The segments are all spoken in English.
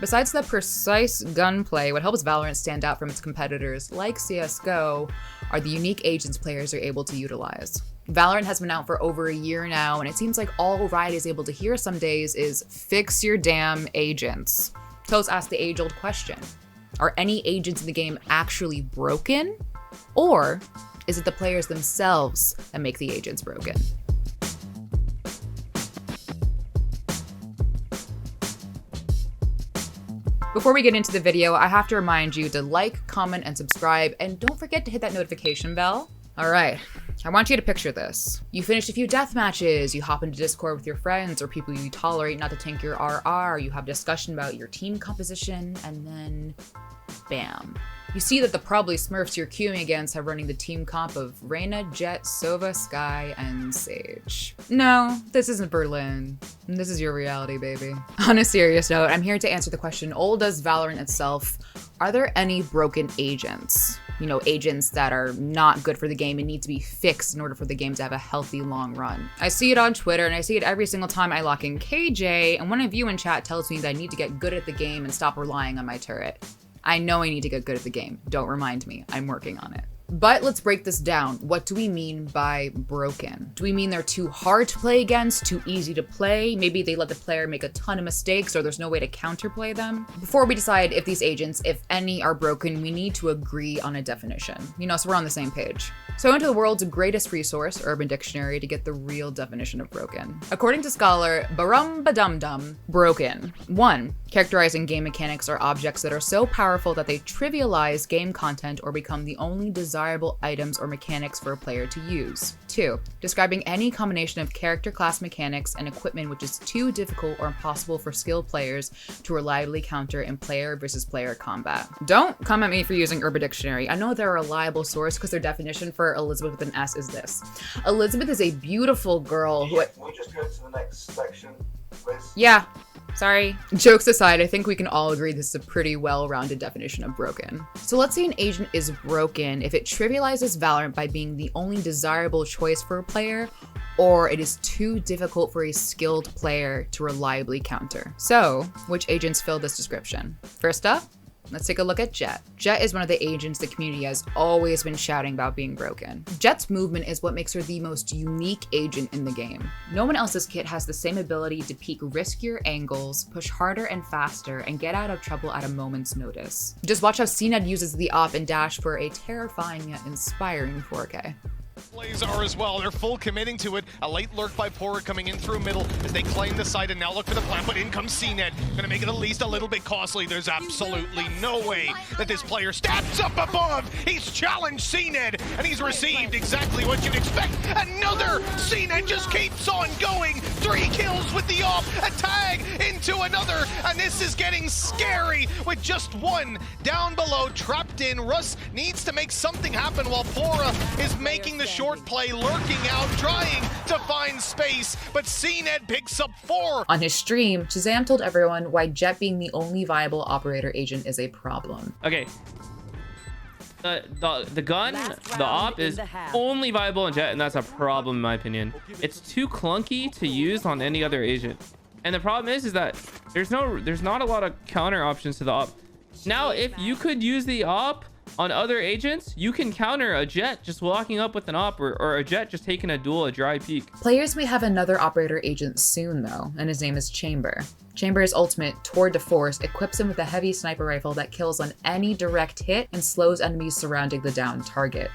Besides the precise gunplay, what helps Valorant stand out from its competitors like CSGO are the unique agents players are able to utilize. Valorant has been out for over a year now, and it seems like all Riot is able to hear some days is fix your damn agents. So let's ask the age-old question. Are any agents in the game actually broken? Or is it the players themselves that make the agents broken? Before we get into the video, I have to remind you to like, comment, and subscribe, and don't forget to hit that notification bell. All right, I want you to picture this. You finished a few death matches, you hop into Discord with your friends or people you tolerate not to tank your RR, you have discussion about your team composition, and then bam. You see that the probably Smurfs you're queuing against have running the team comp of Reyna, Jett, Sova, Skye, and Sage. No, this isn't Berlin. This is your reality, baby. On a serious note, I'm here to answer the question, old as Valorant itself, are there any broken agents? You know, agents that are not good for the game and need to be fixed in order for the game to have a healthy long run. I see it on Twitter and I see it every single time I lock in KJ, and one of you in chat tells me that I need to get good at the game and stop relying on my turret. I know I need to get good at the game. Don't remind me. I'm working on it. But let's break this down. What do we mean by broken? Do we mean they're too hard to play against, too easy to play? Maybe they let the player make a ton of mistakes or there's no way to counterplay them? Before we decide if these agents, if any, are broken, we need to agree on a definition. You know, so we're on the same page. So into the world's greatest resource, Urban Dictionary, to get the real definition of broken. According to scholar Barum-Badum-Dum, broken. 1. Characterizing game mechanics are objects that are so powerful that they trivialize game content or become the only desirable items or mechanics for a player to use. 2. Describing any combination of character class mechanics and equipment which is too difficult or impossible for skilled players to reliably counter in player versus player combat. Don't come at me for using Urban Dictionary. I know they're a reliable source because their definition for Elisabeth with an S is this. Elisabeth is a beautiful girl who— Can we just go to the next section, please? Yeah. Sorry. Jokes aside, I think we can all agree this is a pretty well-rounded definition of broken. So let's say an agent is broken if it trivializes Valorant by being the only desirable choice for a player, or it is too difficult for a skilled player to reliably counter. So, which agents fill this description? First up, let's take a look at Jett. Jett is one of the agents the community has always been shouting about being broken. Jett's movement is what makes her the most unique agent in the game. No one else's kit has the same ability to peek riskier angles, push harder and faster, and get out of trouble at a moment's notice. Just watch how CNED uses the op and dash for a terrifying yet inspiring 4K. Plays are as well. They're full committing to it. A late lurk by Poor coming in through middle as they claim the site and now look for the plant, but in comes CNED. Gonna make it at least a little bit costly. There's absolutely no way that this player steps up above. He's challenged CNED and he's received exactly what you'd expect. Another CNED just keeps on going. 3 kills with the op, a tag into another, and this is getting scary with just one down below, trapped in. Russ needs to make something happen while Pora is making the short play, lurking out, trying to find space, but CNED picks up 4. On his stream, Shazam told everyone why Jett being the only viable operator agent is a problem. Okay. The gun, the op is only viable in Jett, and that's a problem in my opinion. It's too clunky to use on any other agent. And the problem is that there's not a lot of counter options to the op. Now, if you could use the op on other agents, you can counter a Jett just walking up with an op, or a Jett just taking a duel, a dry peek. Players may have another operator agent soon though, and his name is Chamber. Chamber's ultimate, Tour de Force, equips him with a heavy sniper rifle that kills on any direct hit and slows enemies surrounding the downed target.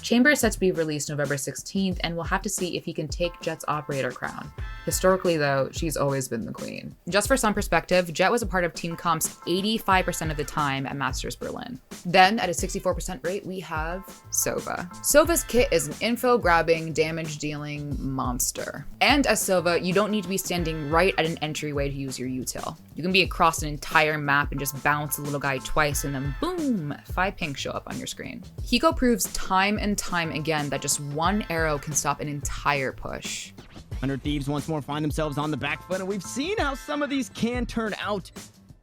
Chamber is set to be released November 16th, and we'll have to see if he can take Jett's operator crown. Historically though, she's always been the queen. Just for some perspective, Jett was a part of Team Comp's 85% of the time at Masters Berlin. Then at a 64% rate, we have Sova. Sova's kit is an info-grabbing, damage-dealing monster. And as Sova, you don't need to be standing right at an entryway to use your util. You can be across an entire map and just bounce the little guy twice and then boom, 5 pings show up on your screen. Hiko proves time and time again that just one arrow can stop an entire push. 100 Thieves once more find themselves on the back foot, and we've seen how some of these can turn out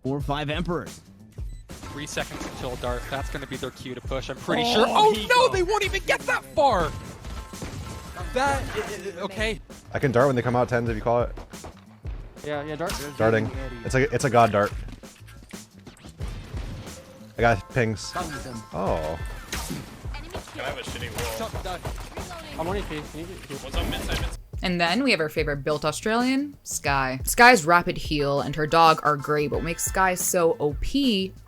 for 5 Emperors. 3 seconds until dart. That's going to be their cue to push, I'm pretty sure. Oh no, they won't even get that far! That, okay. I can dart when they come out 10s if you call it. Yeah, dart. Darting. It's a god dart. I got pings. Oh. Can I have a shitty wall? I'm on HP. What's up, mid-side? And then we have our favorite built Australian, Skye. Skye's rapid heal and her dog are great, but what makes Skye so OP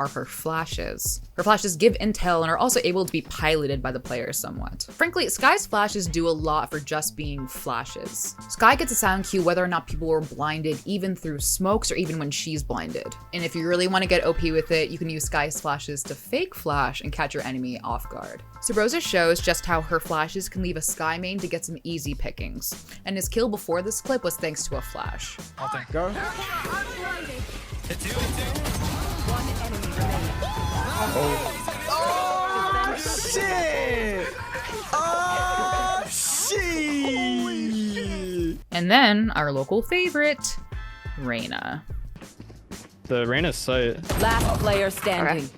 are her flashes. Her flashes give intel and are also able to be piloted by the players somewhat. Frankly, Skye's flashes do a lot for just being flashes. Skye gets a sound cue whether or not people are blinded, even through smokes or even when she's blinded. And if you really want to get OP with it, you can use Skye's flashes to fake flash and catch your enemy off guard. So Rosa shows just how her flashes can leave a Skye main to get some easy pickings. And his kill before this clip was thanks to a flash. I'll take go. It's you. One enemy remaining. Oh, shit! Oh, shit! And then our local favorite, Reyna. The Reyna site. Last player standing.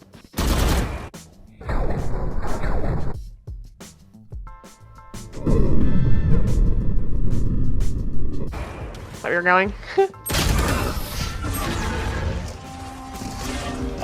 Where you're going?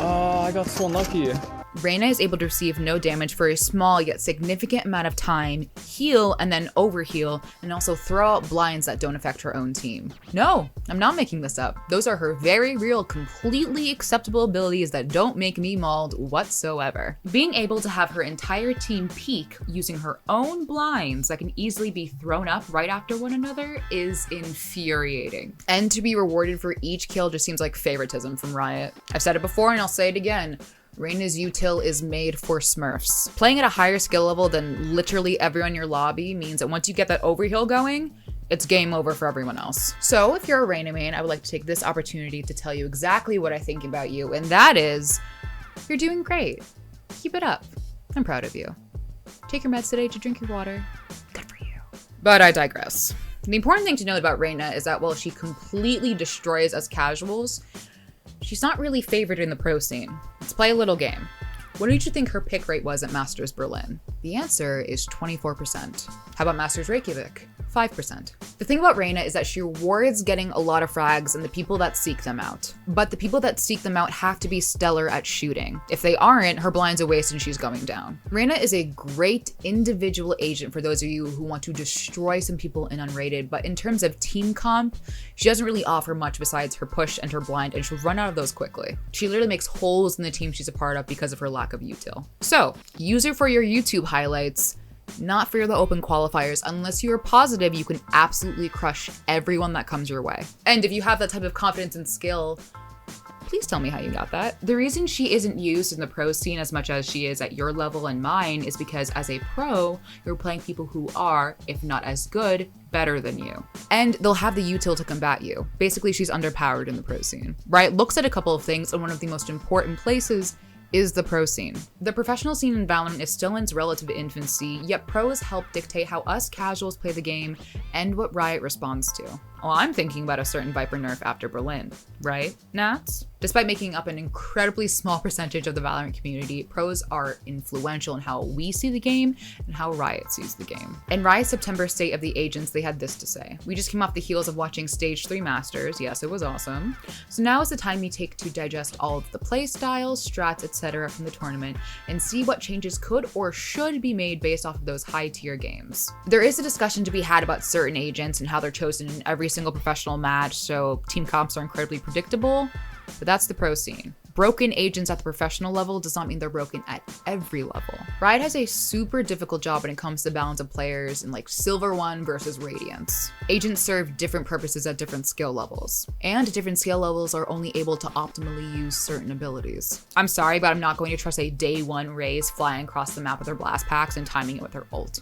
I got so unlucky. Reyna is able to receive no damage for a small yet significant amount of time, heal and then overheal, and also throw out blinds that don't affect her own team. No, I'm not making this up. Those are her very real, completely acceptable abilities that don't make me mauled whatsoever. Being able to have her entire team peek using her own blinds that can easily be thrown up right after one another is infuriating. And to be rewarded for each kill just seems like favoritism from Riot. I've said it before and I'll say it again. Reyna's util is made for smurfs. Playing at a higher skill level than literally everyone in your lobby means that once you get that overheal going, it's game over for everyone else. So if you're a Reyna main, I would like to take this opportunity to tell you exactly what I think about you, and that is, you're doing great. Keep it up. I'm proud of you. Take your meds today to drink your water. Good for you. But I digress. The important thing to note about Reyna is that while she completely destroys us casuals, she's not really favored in the pro scene. Let's play a little game. What did you think her pick rate was at Masters Berlin? The answer is 24%. How about Masters Reykjavik? 5%. The thing about Reyna is that she rewards getting a lot of frags and the people that seek them out. But the people that seek them out have to be stellar at shooting. If they aren't, her blind's a waste and she's going down. Reyna is a great individual agent for those of you who want to destroy some people in unrated, but in terms of team comp, she doesn't really offer much besides her push and her blind, and she'll run out of those quickly. She literally makes holes in the team she's a part of because of her lack of util. So, use her for your YouTube highlights, not for the open qualifiers, unless you are positive you can absolutely crush everyone that comes your way. And if you have that type of confidence and skill, please tell me how you got that. The reason she isn't used in the pro scene as much as she is at your level and mine is because as a pro, you're playing people who are, if not as good, better than you. And they'll have the util to combat you. Basically, she's underpowered in the pro scene. Riot looks at a couple of things, and one of the most important places is the pro scene. The professional scene in Valorant is still in its relative infancy, yet pros help dictate how us casuals play the game and what Riot responds to. Well, I'm thinking about a certain Viper nerf after Berlin, right, Nats? Despite making up an incredibly small percentage of the Valorant community, pros are influential in how we see the game and how Riot sees the game. In Riot's September State of the Agents, they had this to say. We just came off the heels of watching Stage 3 Masters. Yes, it was awesome. So now is the time we take to digest all of the play styles, strats, etc. from the tournament and see what changes could or should be made based off of those high tier games. There is a discussion to be had about certain agents and how they're chosen in every single professional match, so team comps are incredibly predictable, but that's the pro scene. Broken agents at the professional level does not mean they're broken at every level. Riot has a super difficult job when it comes to balance of players in like Silver 1 versus Radiance. Agents serve different purposes at different skill levels, and different skill levels are only able to optimally use certain abilities. I'm sorry, but I'm not going to trust a day 1 Raze flying across the map with her blast packs and timing it with her ult.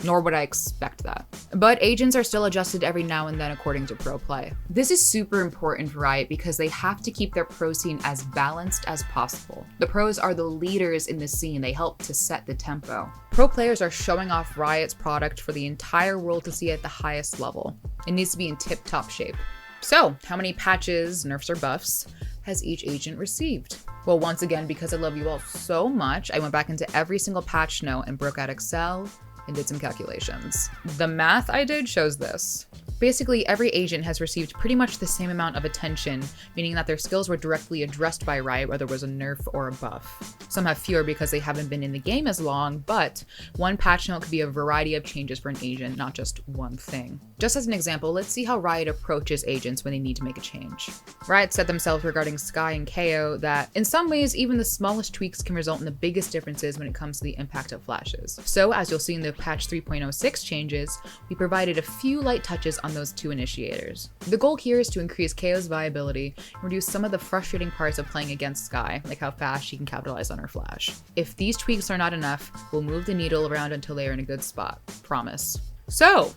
nor would I expect that. But agents are still adjusted every now and then according to pro play. This is super important for Riot because they have to keep their pro scene as balanced as possible. The pros are the leaders in the scene. They help to set the tempo. Pro players are showing off Riot's product for the entire world to see at the highest level. It needs to be in tip-top shape. So, how many patches, nerfs, or buffs has each agent received? Well, once again, because I love you all so much, I went back into every single patch note and broke out Excel and did some calculations. The math I did shows this. Basically, every agent has received pretty much the same amount of attention, meaning that their skills were directly addressed by Riot, whether it was a nerf or a buff. Some have fewer because they haven't been in the game as long, but one patch note could be a variety of changes for an agent, not just one thing. Just as an example, let's see how Riot approaches agents when they need to make a change. Riot said themselves regarding Skye and KO that, in some ways, even the smallest tweaks can result in the biggest differences when it comes to the impact of flashes. So, as you'll see in the patch 3.06 changes, we provided a few light touches on those two initiators. The goal here is to increase KO's viability and reduce some of the frustrating parts of playing against Skye, like how fast she can capitalize on her flash. If these tweaks are not enough, we'll move the needle around until they are in a good spot. Promise. So,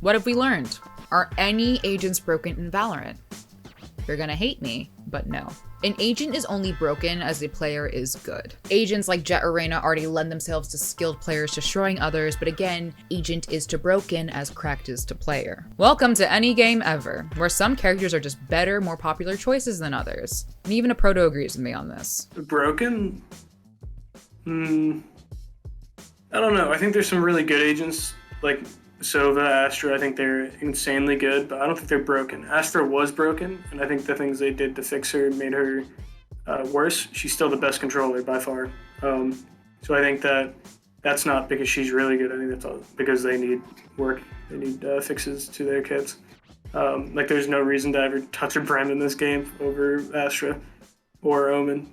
what have we learned? Are any agents broken in Valorant? You're gonna hate me, but no. An agent is only broken as the player is good. Agents like Jett or Reyna already lend themselves to skilled players destroying others, but again, agent is to broken as cracked is to player. Welcome to any game ever, where some characters are just better, more popular choices than others. And even a proto agrees with me on this. Broken? I don't know. I think there's some really good agents, like Sova, Astra. I think they're insanely good, but I don't think they're broken. Astra was broken, and I think the things they did to fix her made her worse. She's still the best controller by far. So I think that's not because she's really good. I think that's all because they need work. They need fixes to their kits. Like there's no reason to ever touch a Brem in this game over Astra or Omen.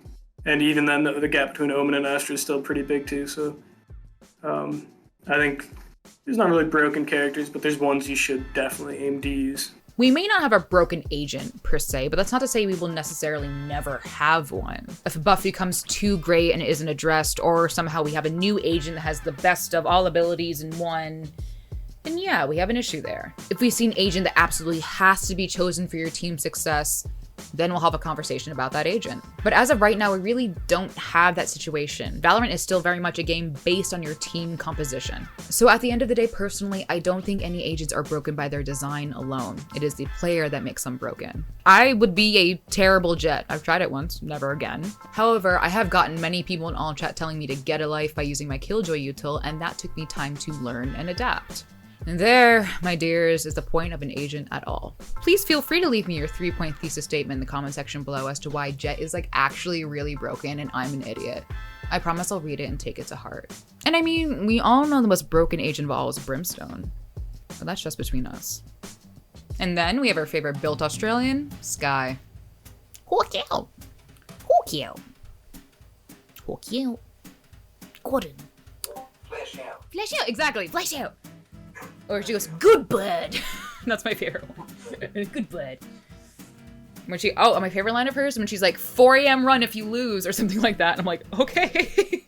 And even then, the gap between Omen and Astra is still pretty big too. So I think there's not really broken characters, but there's ones you should definitely aim to use. We may not have a broken agent per se, but that's not to say we will necessarily never have one. If a buff becomes too great and it isn't addressed, or somehow we have a new agent that has the best of all abilities in one, then yeah, we have an issue there. If we see an agent that absolutely has to be chosen for your team's success, then we'll have a conversation about that agent. But as of right now, we really don't have that situation. Valorant is still very much a game based on your team composition. So at the end of the day, personally, I don't think any agents are broken by their design alone. It is the player that makes them broken. I would be a terrible Jett. I've tried it once, never again. However, I have gotten many people in all chat telling me to get a life by using my Killjoy util, and that took me time to learn and adapt. And there, my dears, is the point of an agent at all. Please feel free to leave me your 3-point thesis statement in the comment section below as to why Jett is like actually really broken and I'm an idiot. I promise I'll read it and take it to heart. And I mean, we all know the most broken agent of all is Brimstone. But that's just between us. And then we have our favorite built Australian, Skye. Hook you. Hook you. Hook you. Gordon. Flash out. Flash out, exactly, flash out. Or she goes, good bud. That's my favorite one. Good bud. When my favorite line of hers, when she's like, 4 a.m. run if you lose, or something like that. And I'm like, okay.